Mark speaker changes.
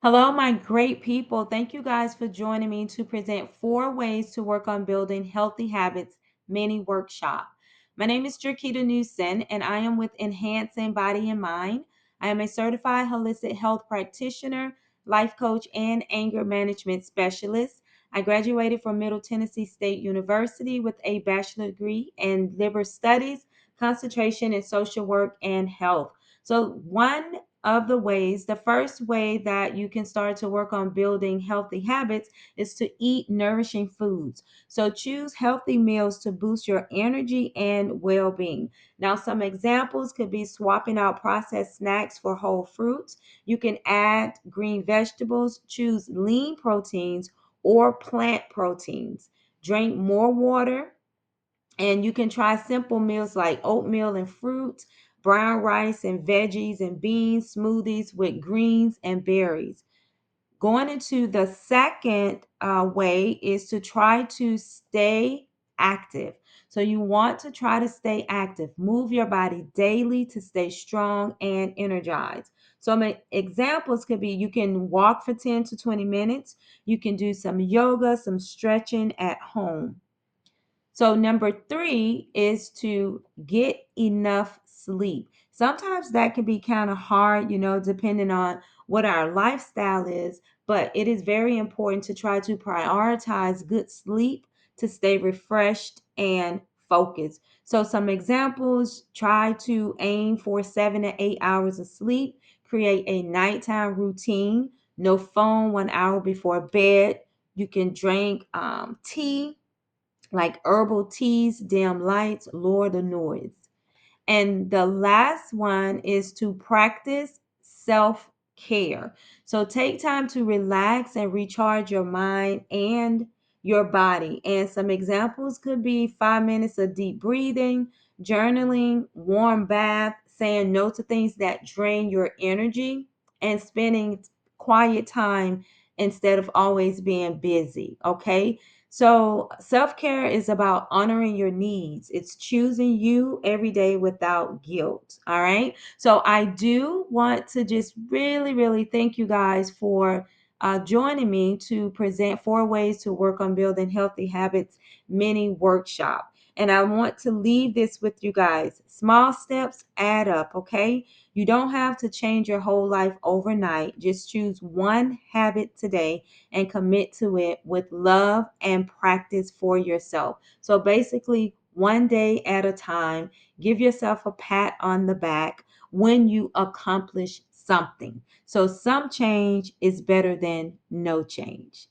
Speaker 1: Hello, my great people. Thank you guys for joining me to present 4 ways to work on building healthy habits mini workshop. My name is Jerkita Newson, and I am with Enhancing Body and Mind. I am a certified holistic health practitioner, life coach, and anger management specialist. I graduated from Middle Tennessee State University with a bachelor degree in liberal studies, concentration in social work, and health. One of the ways, the first way that you can start to work on building healthy habits is to eat nourishing foods. So choose healthy meals to boost your energy and well being. Now, some examples could be swapping out processed snacks for whole fruits. You can add green vegetables, choose lean proteins or plant proteins. Drink more water, and you can try simple meals like oatmeal and fruit, brown rice and veggies and beans, smoothies with greens and berries. Going into the second way is to try to stay active. So you want to try to stay active. Move your body daily to stay strong and energized. Some examples could be you can walk for 10 to 20 minutes. You can do some yoga, some stretching at home. So, number three is to get enough sleep. Sometimes that can be kind of hard, depending on what our lifestyle is, but it is very important to try to prioritize good sleep to stay refreshed and focused. So, some examples: try to aim for 7 to 8 hours of sleep, create a nighttime routine, no phone 1 hour before bed. You can drink tea like herbal teas, dim lights, lower the noise. And the last one is to practice self care. So take time to relax and recharge your mind and your body. And some examples could be 5 minutes of deep breathing, journaling, warm bath, saying no to things that drain your energy, and spending quiet time instead of always being busy. Okay. So, self care is about honoring your needs. It's choosing you every day without guilt. All right. So, I do want to just really, really thank you guys for joining me to present 4 ways to work on building healthy habits mini workshop. And I want to leave this with you guys. Small steps add up. Okay. You don't have to change your whole life overnight. Just choose one habit today and commit to it with love and practice for yourself. So basically, one day at a time, give yourself a pat on the back when you accomplish something. So some change is better than no change.